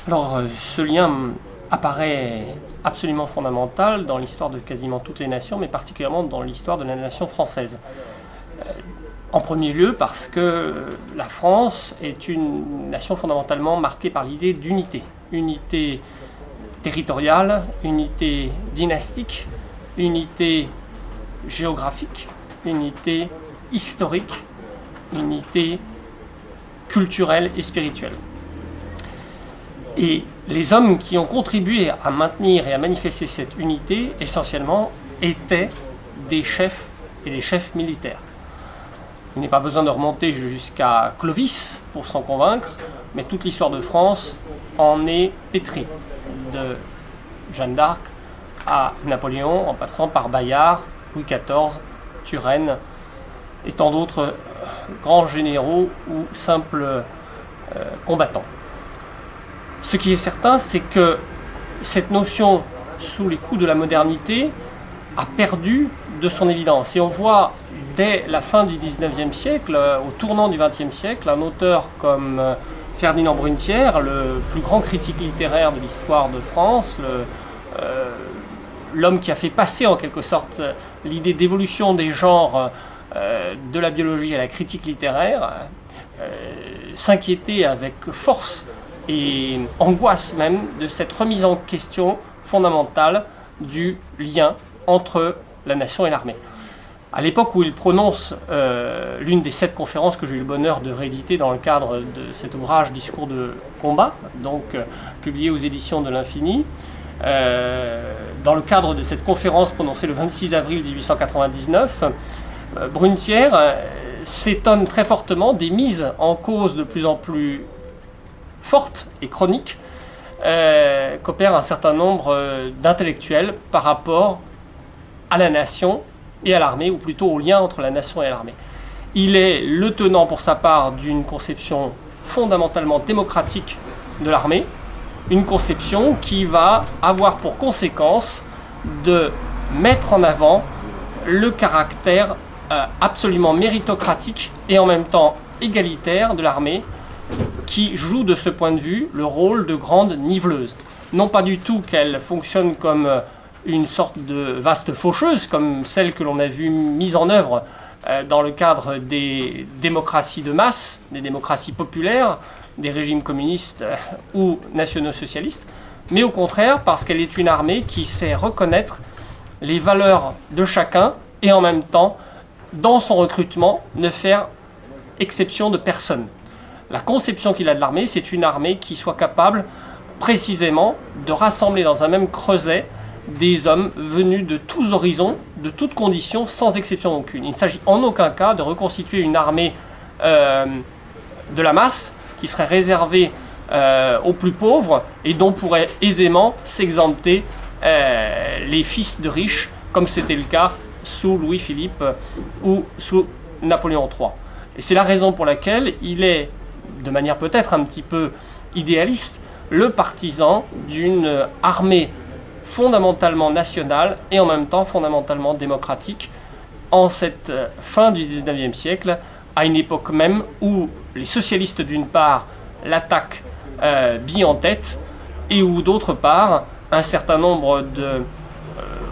Alors, ce lien apparaît absolument fondamental dans l'histoire de quasiment toutes les nations, mais particulièrement dans l'histoire de la nation française. En premier lieu parce que la France est une nation fondamentalement marquée par l'idée d'unité. Unité territoriale, unité dynastique, unité géographique, unité historique, unité culturelle et spirituelle. Et les hommes qui ont contribué à maintenir et à manifester cette unité, essentiellement, étaient des chefs et des chefs militaires. Il n'est pas besoin de remonter jusqu'à Clovis pour s'en convaincre, mais toute l'histoire de France en est pétrie. De Jeanne d'Arc à Napoléon, en passant par Bayard, Louis XIV, Turenne et tant d'autres grands généraux ou simples combattants. Ce qui est certain, c'est que cette notion, sous les coups de la modernité, a perdu de son évidence. Et on voit dès la fin du XIXe siècle, au tournant du XXe siècle, un auteur comme Ferdinand Brunetière, le plus grand critique littéraire de l'histoire de France, l'homme qui a fait passer en quelque sorte l'idée d'évolution des genres de la biologie à la critique littéraire, s'inquiétait avec force et angoisse même de cette remise en question fondamentale du lien entre la nation et l'armée. À l'époque où il prononce l'une des 7 conférences que j'ai eu le bonheur de rééditer dans le cadre de cet ouvrage Discours de combat, donc publié aux éditions de l'Infini, dans le cadre de cette conférence prononcée le 26 avril 1899, Brunetière s'étonne très fortement des mises en cause de plus en plus fortes et chroniques qu'opèrent un certain nombre d'intellectuels par rapport à la nation et à l'armée, ou plutôt au lien entre la nation et l'armée. Il est le tenant pour sa part d'une conception fondamentalement démocratique de l'armée, une conception qui va avoir pour conséquence de mettre en avant le caractère absolument méritocratique et en même temps égalitaire de l'armée, qui joue de ce point de vue le rôle de grande niveleuse. Non pas du tout qu'elle fonctionne comme une sorte de vaste faucheuse, comme celle que l'on a vu mise en œuvre dans le cadre des démocraties de masse, des démocraties populaires, des régimes communistes ou nationaux-socialistes, mais au contraire parce qu'elle est une armée qui sait reconnaître les valeurs de chacun et en même temps, dans son recrutement, ne faire exception de personne. La conception qu'il a de l'armée, c'est une armée qui soit capable précisément de rassembler dans un même creuset des hommes venus de tous horizons, de toutes conditions, sans exception aucune. Il ne s'agit en aucun cas de reconstituer une armée de la masse qui serait réservée aux plus pauvres et dont pourraient aisément s'exempter les fils de riches, comme c'était le cas sous Louis-Philippe ou sous Napoléon III. Et c'est la raison pour laquelle il est, de manière peut-être un petit peu idéaliste, le partisan d'une armée fondamentalement nationale et en même temps fondamentalement démocratique en cette fin du XIXe siècle, à une époque même où les socialistes d'une part l'attaquent bille en tête et où d'autre part un certain nombre de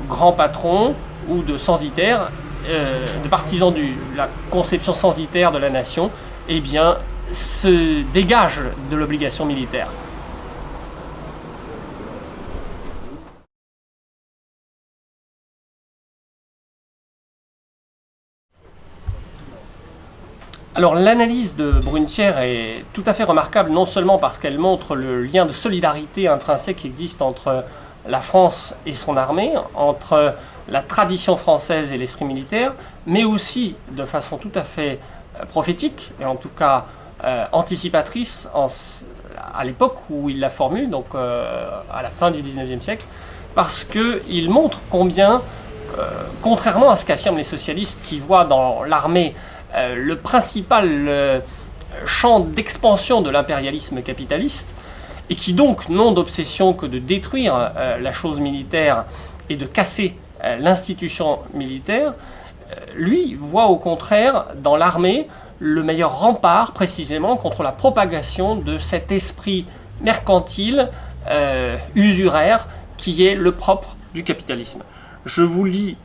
grands patrons ou de censitaires, de partisans de la conception censitaire de la nation, eh bien, se dégagent de l'obligation militaire. Alors l'analyse de Brunetière est tout à fait remarquable, non seulement parce qu'elle montre le lien de solidarité intrinsèque qui existe entre la France et son armée, entre la tradition française et l'esprit militaire, mais aussi de façon tout à fait prophétique, et en tout cas anticipatrice à l'époque où il la formule, donc à la fin du XIXe siècle, parce qu'il montre combien, contrairement à ce qu'affirment les socialistes qui voient dans l'armée le principal champ d'expansion de l'impérialisme capitaliste, et qui donc n'ont d'obsession que de détruire la chose militaire et de casser l'institution militaire, lui voit au contraire dans l'armée le meilleur rempart précisément contre la propagation de cet esprit mercantile, usuraire, qui est le propre du capitalisme. Je vous lis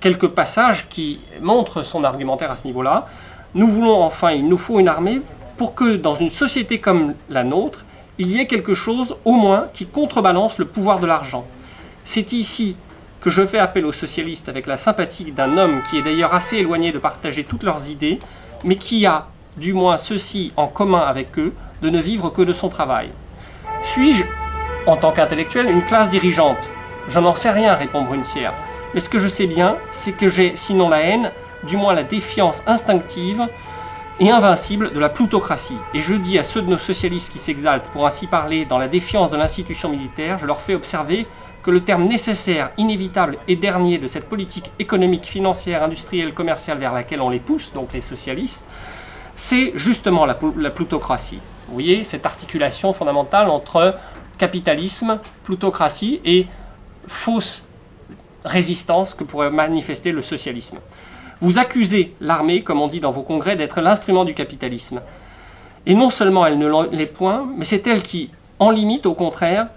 quelques passages qui montrent son argumentaire à ce niveau-là. Nous voulons enfin, il nous faut une armée pour que dans une société comme la nôtre, il y ait quelque chose au moins qui contrebalance le pouvoir de l'argent. C'est ici que je fais appel aux socialistes avec la sympathie d'un homme qui est d'ailleurs assez éloigné de partager toutes leurs idées, mais qui a, du moins ceci en commun avec eux, de ne vivre que de son travail. Suis-je, en tant qu'intellectuel, une classe dirigeante? Je n'en sais rien, répond Brunetière. Mais ce que je sais bien, c'est que j'ai, sinon la haine, du moins la défiance instinctive et invincible de la plutocratie. Et je dis à ceux de nos socialistes qui s'exaltent, pour ainsi parler, dans la défiance de l'institution militaire, je leur fais observer que le terme nécessaire, inévitable et dernier de cette politique économique, financière, industrielle, commerciale vers laquelle on les pousse, donc les socialistes, c'est justement la plutocratie. Vous voyez cette articulation fondamentale entre capitalisme, plutocratie et fausse résistance que pourrait manifester le socialisme. Vous accusez l'armée, comme on dit dans vos congrès, d'être l'instrument du capitalisme. Et non seulement elle ne l'est point, mais c'est elle qui, en limite, au contraire,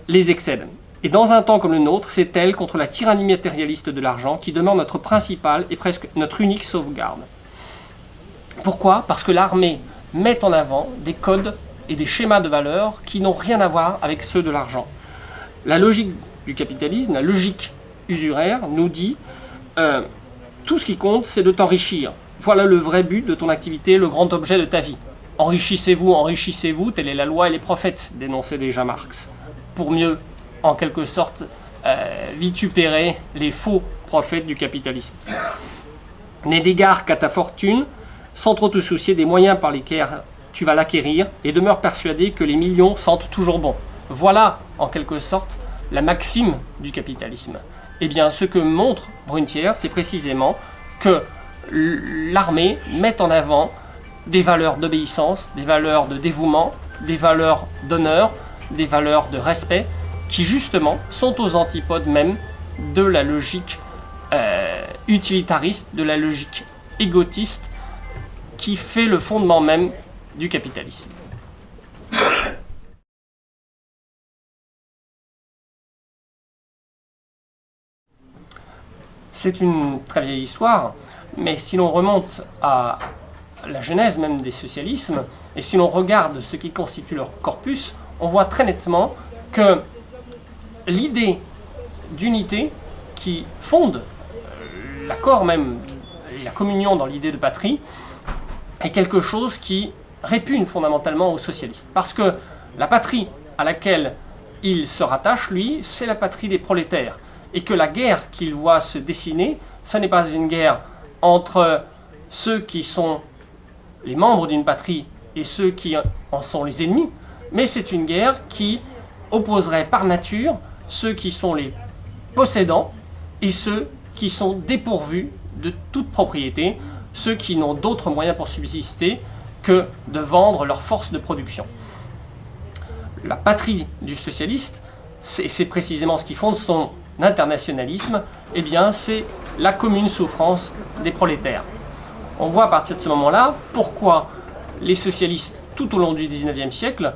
les excède. Et dans un temps comme le nôtre, c'est elle, contre la tyrannie matérialiste de l'argent, qui demeure notre principale et presque notre unique sauvegarde. Pourquoi? Parce que l'armée met en avant des codes et des schémas de valeurs qui n'ont rien à voir avec ceux de l'argent. La logique du capitalisme, la logique usuraire, nous dit tout ce qui compte, c'est de t'enrichir. Voilà le vrai but de ton activité, le grand objet de ta vie. Enrichissez-vous, telle est la loi et les prophètes, dénonçait déjà Marx, pour mieux, en quelque sorte, vitupérer les faux prophètes du capitalisme. N'aie d'égard qu'à ta fortune, sans trop te soucier des moyens par lesquels tu vas l'acquérir, et demeure persuadé que les millions sentent toujours bon. Voilà, en quelque sorte, la maxime du capitalisme. Eh bien, ce que montre Brunetière, c'est précisément que l'armée met en avant des valeurs d'obéissance, des valeurs de dévouement, des valeurs d'honneur, des valeurs de respect, qui justement sont aux antipodes même de la logique utilitariste, de la logique égotiste, qui fait le fondement même du capitalisme. C'est une très vieille histoire, mais si l'on remonte à la genèse même des socialismes, et si l'on regarde ce qui constitue leur corpus, on voit très nettement que l'idée d'unité qui fonde l'accord même, la communion dans l'idée de patrie, est quelque chose qui répugne fondamentalement aux socialistes. Parce que la patrie à laquelle il se rattache, lui, c'est la patrie des prolétaires. Et que la guerre qu'il voit se dessiner, ce n'est pas une guerre entre ceux qui sont les membres d'une patrie et ceux qui en sont les ennemis, mais c'est une guerre qui opposerait par nature ceux qui sont les possédants et ceux qui sont dépourvus de toute propriété, ceux qui n'ont d'autres moyens pour subsister que de vendre leur force de production. La patrie du socialiste, c'est précisément ce qui fonde son internationalisme, eh bien c'est la commune souffrance des prolétaires. On voit à partir de ce moment-là pourquoi les socialistes, tout au long du XIXe siècle,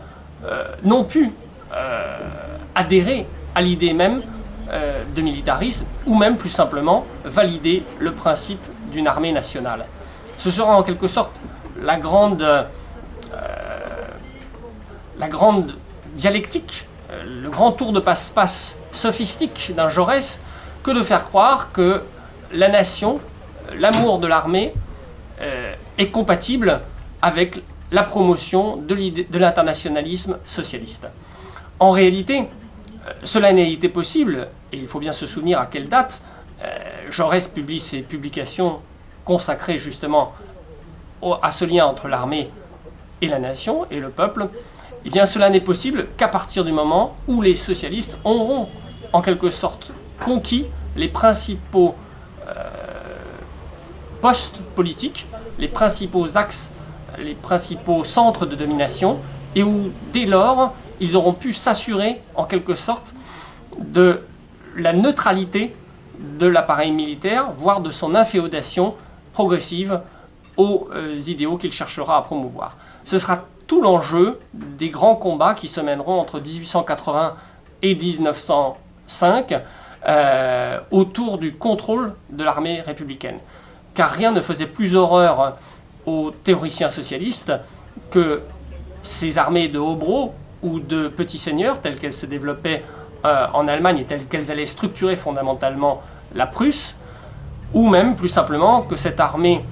n'ont pu adhérer à l'idée même de militarisme, ou même plus simplement valider le principe d'une armée nationale. Ce sera en quelque sorte la grande dialectique, le grand tour de passe-passe sophistique d'un Jaurès, que de faire croire que la nation, l'amour de l'armée est compatible avec la promotion de l'internationalisme socialiste. En réalité, cela n'a été possible, et il faut bien se souvenir à quelle date Jaurès publie ses publications consacrées justement à ce lien entre l'armée et la nation et le peuple. Eh bien, cela n'est possible qu'à partir du moment où les socialistes auront, en quelque sorte, conquis les principaux postes politiques, les principaux axes, les principaux centres de domination, et où, dès lors, ils auront pu s'assurer, en quelque sorte, de la neutralité de l'appareil militaire, voire de son inféodation progressive aux idéaux qu'il cherchera à promouvoir. Ce sera tout l'enjeu des grands combats qui se mèneront entre 1880 et 1905 autour du contrôle de l'armée républicaine. Car rien ne faisait plus horreur aux théoriciens socialistes que ces armées de hobereaux ou de petits seigneurs telles qu'elles se développaient en Allemagne et telles qu'elles allaient structurer fondamentalement la Prusse, ou même plus simplement que cette armée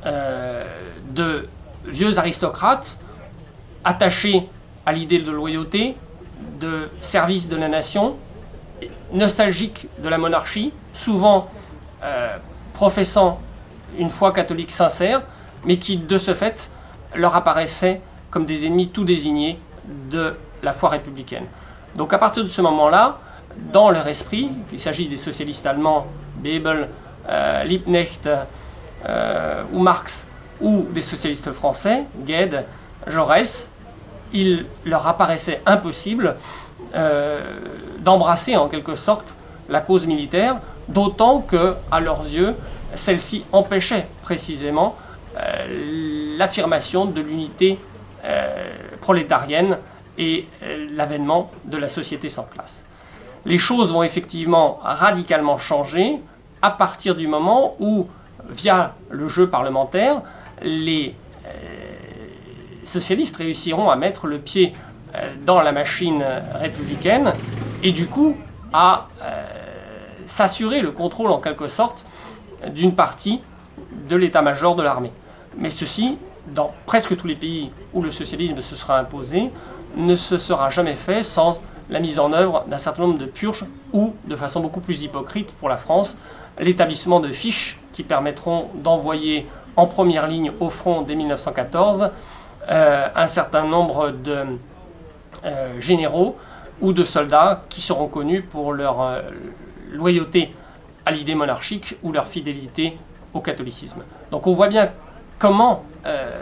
de vieux aristocrates attachés à l'idée de loyauté, de service de la nation, nostalgiques de la monarchie, souvent professant une foi catholique sincère, mais qui de ce fait leur apparaissaient comme des ennemis tout désignés de la foi républicaine. Donc à partir de ce moment-là, dans leur esprit, qu'il s'agisse des socialistes allemands, Bebel, Liebknecht ou Marx, ou des socialistes français, Gued, Jaurès, il leur apparaissait impossible d'embrasser en quelque sorte la cause militaire, d'autant que, à leurs yeux, celle-ci empêchait précisément l'affirmation de l'unité prolétarienne et l'avènement de la société sans classe. Les choses vont effectivement radicalement changer à partir du moment où, via le jeu parlementaire, les socialistes réussiront à mettre le pied dans la machine républicaine et du coup à s'assurer le contrôle en quelque sorte d'une partie de l'état-major de l'armée. Mais ceci, dans presque tous les pays où le socialisme se sera imposé, ne se sera jamais fait sans la mise en œuvre d'un certain nombre de purges ou, de façon beaucoup plus hypocrite pour la France, l'établissement de fiches qui permettront d'envoyer en première ligne au front dès 1914 un certain nombre de généraux ou de soldats qui seront connus pour leur loyauté à l'idée monarchique ou leur fidélité au catholicisme. Donc on voit bien comment,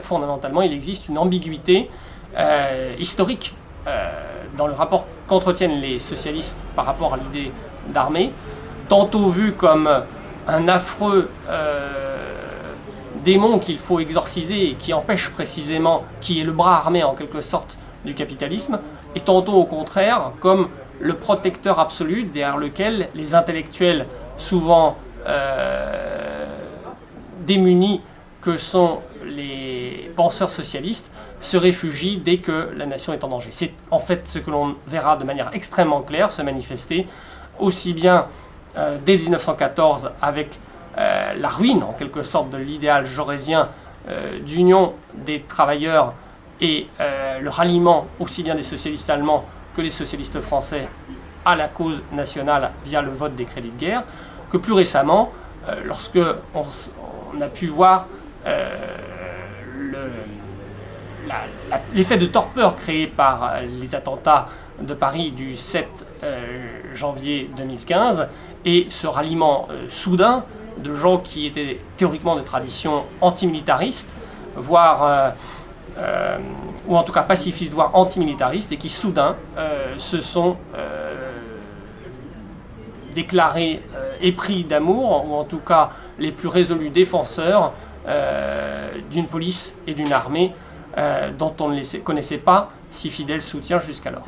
fondamentalement, il existe une ambiguïté historique dans le rapport qu'entretiennent les socialistes par rapport à l'idée d'armée, tantôt vu comme un affreux démon qu'il faut exorciser et qui empêche précisément, qui est le bras armé en quelque sorte du capitalisme, et tantôt au contraire comme le protecteur absolu derrière lequel les intellectuels souvent démunis que sont les penseurs socialistes se réfugient dès que la nation est en danger. C'est en fait ce que l'on verra de manière extrêmement claire se manifester aussi bien dès 1914 avec la ruine en quelque sorte de l'idéal jaurésien d'union des travailleurs et le ralliement aussi bien des socialistes allemands que des socialistes français à la cause nationale via le vote des crédits de guerre, que plus récemment, lorsque on a pu voir l'effet de torpeur créé par les attentats de Paris du 7 janvier 2015 et ce ralliement soudain de gens qui étaient théoriquement de tradition antimilitariste, voire ou en tout cas pacifistes, voire antimilitaristes, et qui soudain se sont déclarés épris d'amour, ou en tout cas les plus résolus défenseurs d'une police et d'une armée dont on ne connaissait pas si fidèle soutien jusqu'alors.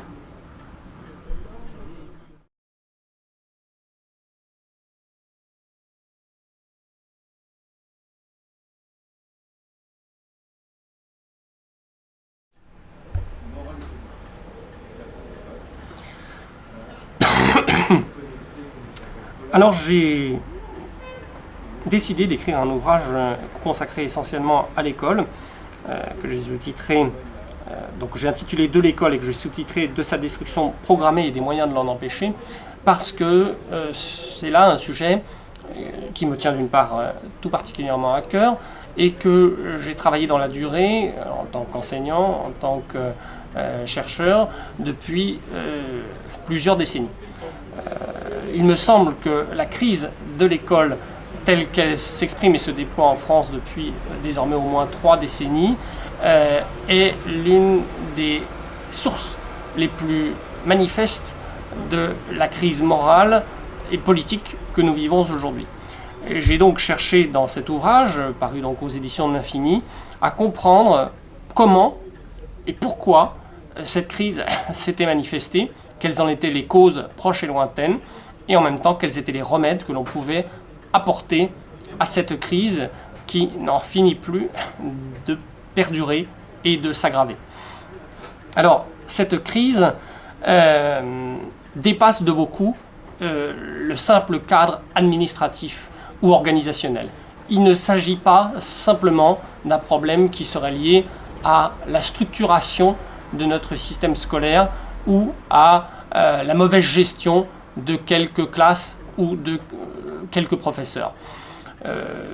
Alors j'ai décidé d'écrire un ouvrage consacré essentiellement à l'école, que j'ai sous-titré, donc j'ai intitulé De l'école et que j'ai sous-titré De sa destruction programmée et des moyens de l'en empêcher, parce que c'est là un sujet qui me tient d'une part tout particulièrement à cœur et que j'ai travaillé dans la durée en tant qu'enseignant, en tant que chercheur depuis plusieurs décennies. Il me semble que la crise de l'école telle qu'elle s'exprime et se déploie en France depuis désormais au moins 3 décennies est l'une des sources les plus manifestes de la crise morale et politique que nous vivons aujourd'hui. J'ai donc cherché dans cet ouvrage, paru donc aux éditions de l'Infini, à comprendre comment et pourquoi cette crise s'était manifestée, quelles en étaient les causes proches et lointaines, et en même temps quels étaient les remèdes que l'on pouvait apporter à cette crise qui n'en finit plus de perdurer et de s'aggraver. Alors, cette crise dépasse de beaucoup le simple cadre administratif ou organisationnel. Il ne s'agit pas simplement d'un problème qui serait lié à la structuration de notre système scolaire ou à la mauvaise gestion de quelques classes ou de quelques professeurs.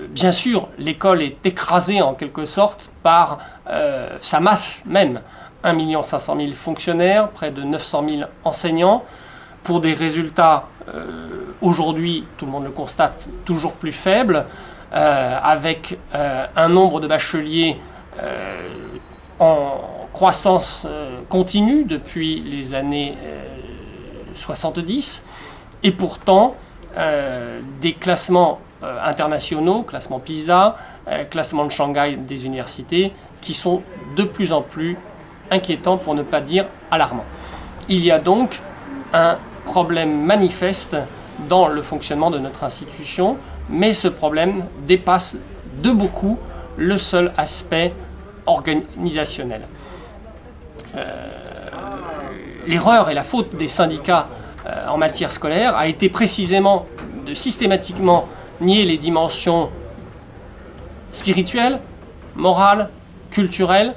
Bien sûr, l'école est écrasée en quelque sorte par sa masse même. 1 500 000 fonctionnaires, près de 900 000 enseignants, pour des résultats aujourd'hui, tout le monde le constate, toujours plus faibles, avec un nombre de bacheliers en croissance continue depuis les années 70, et pourtant des classements internationaux, classement PISA, classement de Shanghai des universités, qui sont de plus en plus inquiétants, pour ne pas dire alarmants. Il y a donc un problème manifeste dans le fonctionnement de notre institution, mais ce problème dépasse de beaucoup le seul aspect organisationnel. L'erreur et la faute des syndicats en matière scolaire a été précisément de systématiquement nier les dimensions spirituelles, morales, culturelles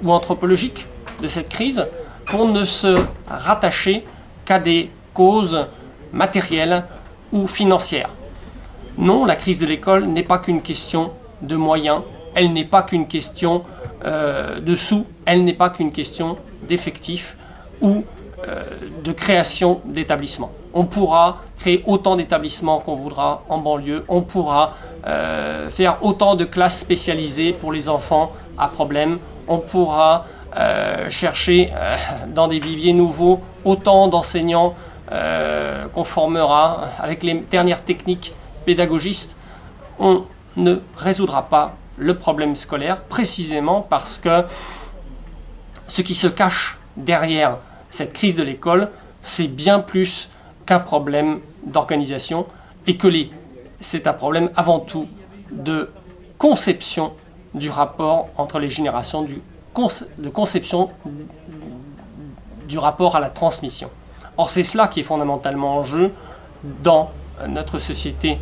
ou anthropologiques de cette crise pour ne se rattacher qu'à des causes matérielles ou financières. Non, la crise de l'école n'est pas qu'une question de moyens, elle n'est pas qu'une question de sous, elle n'est pas qu'une question d'effectifs ou de création d'établissements. On pourra créer autant d'établissements qu'on voudra en banlieue, on pourra faire autant de classes spécialisées pour les enfants à problème, on pourra chercher dans des viviers nouveaux autant d'enseignants qu'on formera avec les dernières techniques pédagogistes. On ne résoudra pas le problème scolaire précisément parce que ce qui se cache derrière cette crise de l'école, c'est bien plus qu'un problème d'organisation et que c'est un problème avant tout de conception du rapport entre les générations, de conception du rapport à la transmission. Or, c'est cela qui est fondamentalement en jeu dans notre société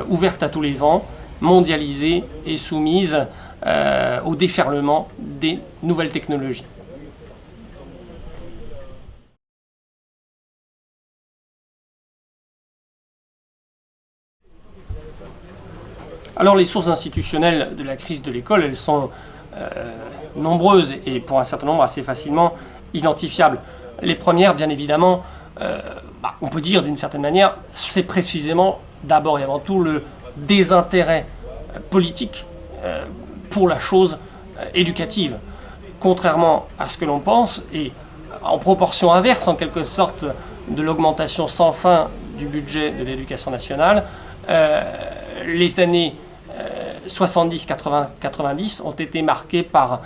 ouverte à tous les vents, mondialisée et soumise au déferlement des nouvelles technologies. Alors les sources institutionnelles de la crise de l'école, elles sont nombreuses et pour un certain nombre assez facilement identifiables. Les premières, bien évidemment, on peut dire d'une certaine manière, c'est précisément d'abord et avant tout le désintérêt politique pour la chose éducative. Contrairement à ce que l'on pense, et en proportion inverse en quelque sorte de l'augmentation sans fin du budget de l'éducation nationale, les années 70, 80, 90 ont été marquées par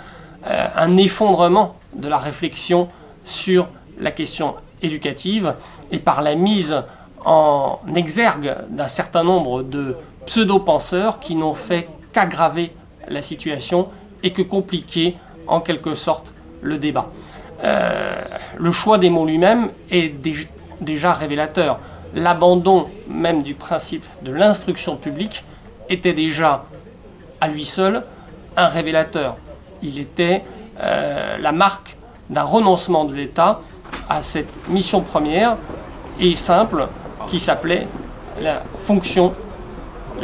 un effondrement de la réflexion sur la question éducative et par la mise en exergue d'un certain nombre de pseudo-penseurs qui n'ont fait qu'aggraver la situation et que compliquer en quelque sorte le débat. Le choix des mots lui-même est déjà révélateur. L'abandon même du principe de l'instruction publique était déjà à lui seul un révélateur. Il était la marque d'un renoncement de l'État à cette mission première et simple qui s'appelait la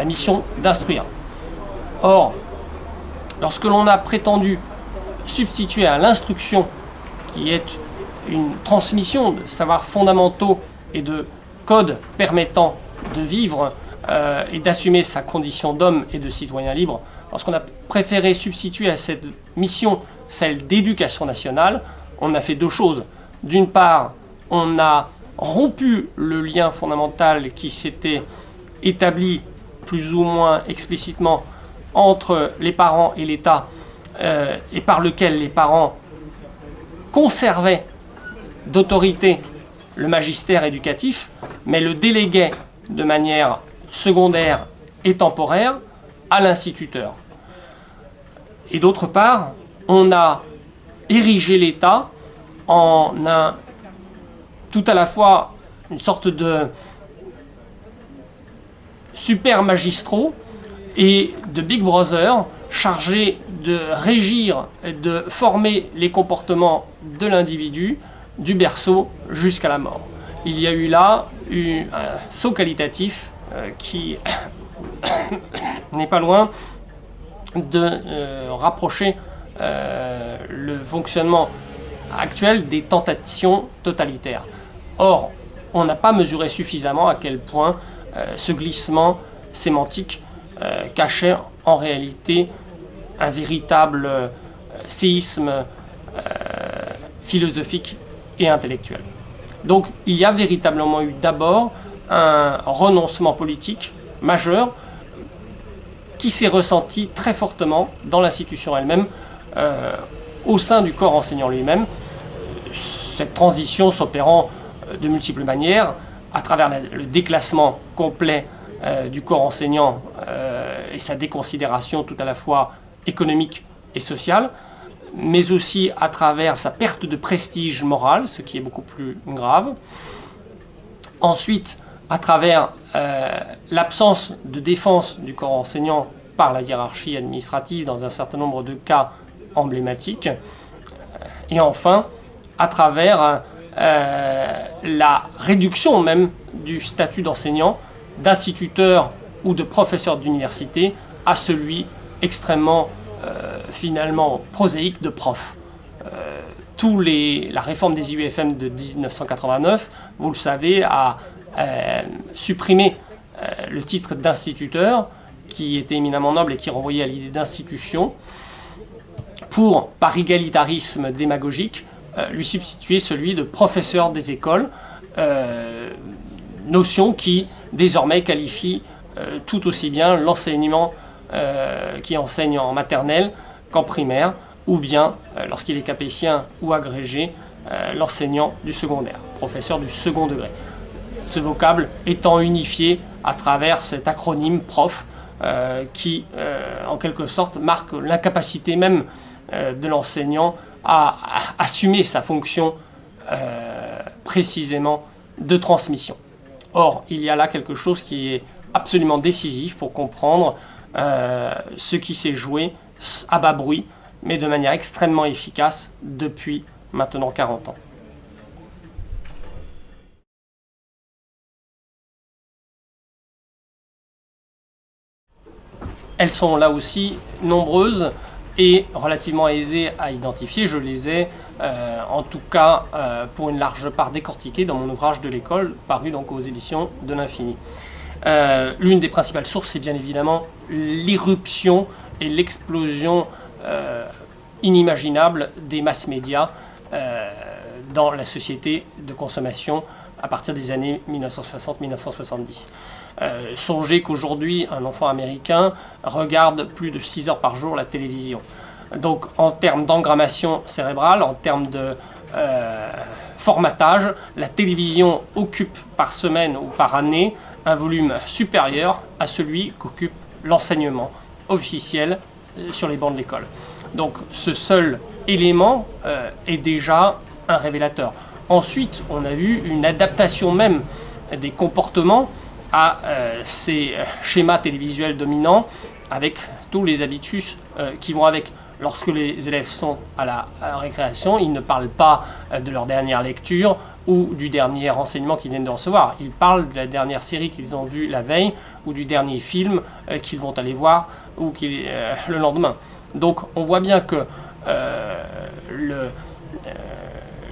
mission d'instruire. Or, lorsque l'on a prétendu substituer à l'instruction, qui est une transmission de savoirs fondamentaux et de codes permettant de vivre et d'assumer sa condition d'homme et de citoyen libre, lorsqu'on a préféré substituer à cette mission celle d'éducation nationale, on a fait deux choses. D'une part, on a rompu le lien fondamental qui s'était établi plus ou moins explicitement entre les parents et l'État et par lequel les parents conservaient d'autorité le magistère éducatif, mais le déléguaient de manière secondaire et temporaire à l'instituteur. Et d'autre part, on a érigé l'État en un tout à la fois une sorte de super magistraux et de Big Brother chargés de régir et de former les comportements de l'individu du berceau jusqu'à la mort. Il y a eu là un saut qualitatif qui n'est pas loin de rapprocher le fonctionnement actuel des tentations totalitaires. Or, on n'a pas mesuré suffisamment à quel point ce glissement sémantique cachait en réalité un véritable séisme philosophique et intellectuel. Donc il y a véritablement eu d'abord un renoncement politique majeur qui s'est ressenti très fortement dans l'institution elle-même, au sein du corps enseignant lui-même, cette transition s'opérant de multiples manières, à travers le déclassement complet du corps enseignant et sa déconsidération tout à la fois économique et sociale, mais aussi à travers sa perte de prestige moral, ce qui est beaucoup plus grave. Ensuite, à travers l'absence de défense du corps enseignant par la hiérarchie administrative dans un certain nombre de cas emblématiques. Et enfin, à travers la réduction même du statut d'enseignant, d'instituteur ou de professeur d'université à celui extrêmement finalement prosaïque de prof. La réforme des IUFM de 1989, vous le savez, a supprimé le titre d'instituteur qui était éminemment noble et qui renvoyait à l'idée d'institution pour, par égalitarisme démagogique, lui substituer celui de professeur des écoles, notion qui désormais qualifie tout aussi bien l'enseignement qui enseigne en maternelle qu'en primaire, ou bien, lorsqu'il est capétien ou agrégé, l'enseignant du secondaire, professeur du second degré. Ce vocable étant unifié à travers cet acronyme prof qui, en quelque sorte, marque l'incapacité même de l'enseignant à assumer sa fonction précisément de transmission. Or, il y a là quelque chose qui est absolument décisif pour comprendre ce qui s'est joué à bas bruit, mais de manière extrêmement efficace depuis maintenant 40 ans. Elles sont là aussi nombreuses et relativement aisées à identifier. Je les ai, en tout cas, pour une large part décortiquées dans mon ouvrage de l'école, paru donc aux éditions de l'Infini. L'une des principales sources, c'est bien évidemment l'irruption et l'explosion inimaginable des mass médias dans la société de consommation à partir des années 1960-1970. Songez qu'aujourd'hui, un enfant américain regarde plus de 6 heures par jour la télévision. Donc en termes d'engrammation cérébrale, en termes de formatage, la télévision occupe par semaine ou par année un volume supérieur à celui qu'occupe l'enseignement officiel sur les bancs de l'école. Donc ce seul élément est déjà un révélateur. Ensuite, on a eu une adaptation même des comportements à ces schémas télévisuels dominants avec tous les habitus qui vont avec. Lorsque les élèves sont à la récréation, ils ne parlent pas de leur dernière lecture ou du dernier renseignement qu'ils viennent de recevoir. Ils parlent de la dernière série qu'ils ont vue la veille ou du dernier film qu'ils vont aller voir ou le lendemain. Donc on voit bien que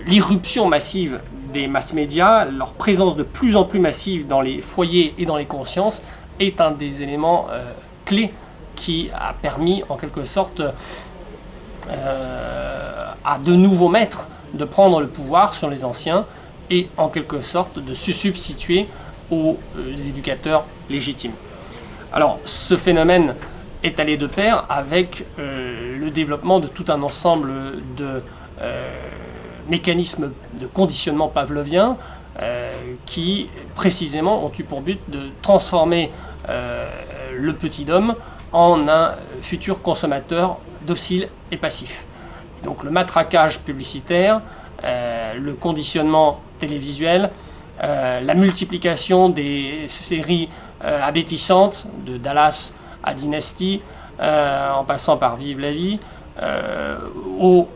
l'irruption massive des mass médias, leur présence de plus en plus massive dans les foyers et dans les consciences est un des éléments clés qui a permis en quelque sorte à de nouveaux maîtres de prendre le pouvoir sur les anciens et en quelque sorte de se substituer aux éducateurs légitimes. Alors ce phénomène est allé de pair avec le le développement de tout un ensemble de mécanismes de conditionnement pavlovien qui précisément ont eu pour but de transformer le petit homme en un futur consommateur docile et passif. Donc le matraquage publicitaire, le conditionnement télévisuel, la multiplication des séries abétissantes, de Dallas à Dynasty, en passant par Vive la vie, aux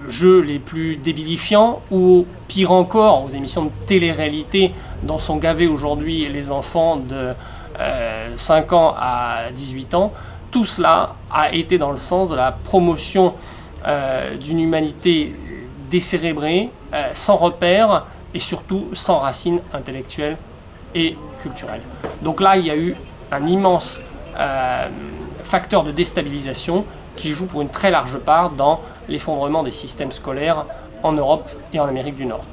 jeux les plus débilifiants, ou pire encore, aux émissions de télé-réalité dont sont gavés aujourd'hui les enfants de 5 ans à 18 ans, tout cela a été dans le sens de la promotion d'une humanité décérébrée, sans repères et surtout sans racines intellectuelles et culturelles. Donc là, il y a eu un immense facteur de déstabilisation qui joue pour une très large part dans l'effondrement des systèmes scolaires en Europe et en Amérique du Nord.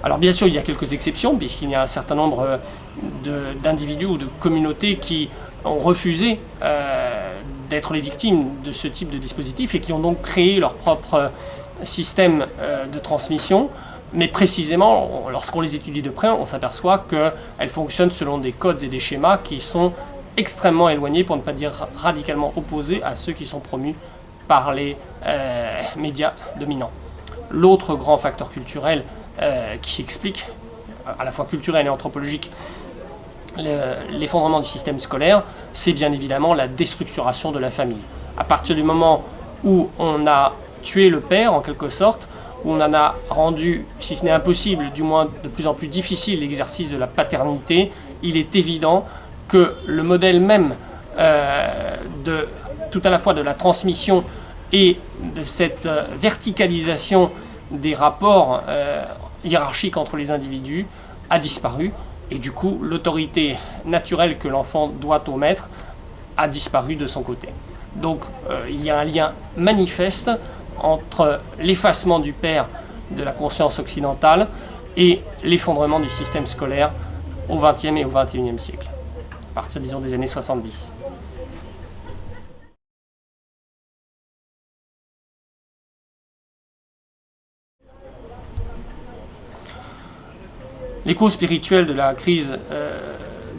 Alors bien sûr, il y a quelques exceptions, puisqu'il y a un certain nombre d'individus ou de communautés qui ont refusé d'être les victimes de ce type de dispositif et qui ont donc créé leur propre système de transmission. Mais précisément, lorsqu'on les étudie de près, on s'aperçoit qu'elles fonctionnent selon des codes et des schémas qui sont extrêmement éloignés, pour ne pas dire radicalement opposés à ceux qui sont promus par les médias dominants. L'autre grand facteur culturel qui explique, à la fois culturel et anthropologique, l'effondrement du système scolaire, c'est bien évidemment la déstructuration de la famille. À partir du moment où on a tué le père, en quelque sorte, où on en a rendu, si ce n'est impossible, du moins de plus en plus difficile l'exercice de la paternité, il est évident que le modèle même tout à la fois de la transmission et de cette verticalisation des rapports hiérarchiques entre les individus a disparu, et du coup l'autorité naturelle que l'enfant doit au maître a disparu de son côté. Donc il y a un lien manifeste entre l'effacement du père de la conscience occidentale et l'effondrement du système scolaire au XXe et au XXIe siècle, à partir, disons, des années 70. Les causes spirituelles de la crise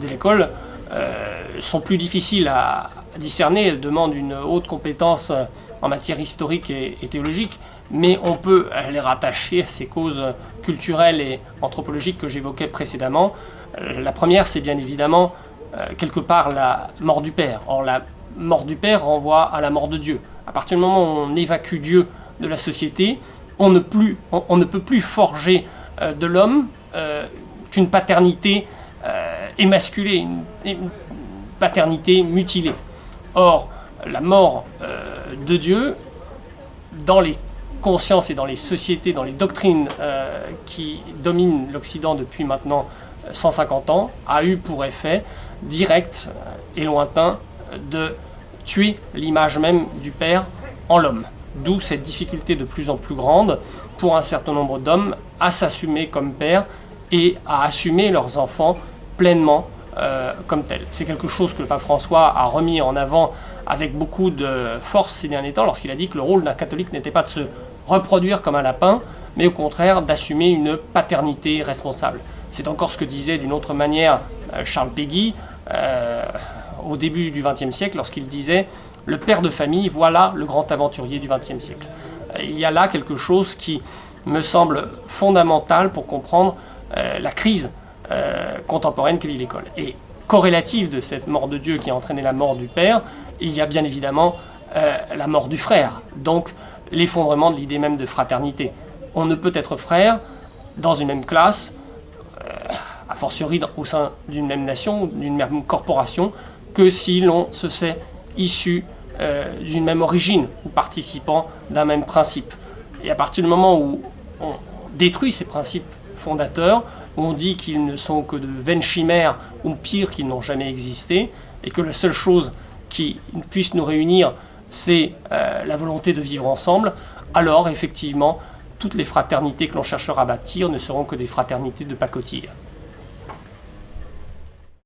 de l'école sont plus difficiles à discerner. Elles demandent une haute compétence en matière historique et théologique, mais on peut les rattacher à ces causes culturelles et anthropologiques que j'évoquais précédemment. La première, c'est bien évidemment quelque part la mort du Père. Or, la mort du Père renvoie à la mort de Dieu. À partir du moment où on évacue Dieu de la société, on ne peut plus forger de l'homme qu'une paternité émasculée, une paternité mutilée. Or, la mort de Dieu, dans les consciences et dans les sociétés, dans les doctrines qui dominent l'Occident depuis maintenant 150 ans, a eu pour effet direct et lointain de tuer l'image même du Père en l'homme. D'où cette difficulté de plus en plus grande pour un certain nombre d'hommes à s'assumer comme père et à assumer leurs enfants pleinement comme tels. C'est quelque chose que le pape François a remis en avant avec beaucoup de force ces derniers temps, lorsqu'il a dit que le rôle d'un catholique n'était pas de se reproduire comme un lapin, mais au contraire d'assumer une paternité responsable. C'est encore ce que disait d'une autre manière Charles Péguy au début du XXe siècle, lorsqu'il disait « Le père de famille, voilà le grand aventurier du XXe siècle ». Il y a là quelque chose qui me semble fondamental pour comprendre la crise contemporaine que vit l'école. Et corrélative de cette mort de Dieu qui a entraîné la mort du père, il y a bien évidemment la mort du frère, donc l'effondrement de l'idée même de fraternité. On ne peut être frère dans une même classe, a fortiori au sein d'une même nation, d'une même corporation, que si l'on se sait issu d'une même origine ou participant d'un même principe. Et à partir du moment où on détruit ces principes fondateurs, où on dit qu'ils ne sont que de vaines chimères, ou pire, qu'ils n'ont jamais existé, et que la seule chose qui puisse nous réunir, c'est la volonté de vivre ensemble, alors effectivement, toutes les fraternités que l'on cherchera à bâtir ne seront que des fraternités de pacotille.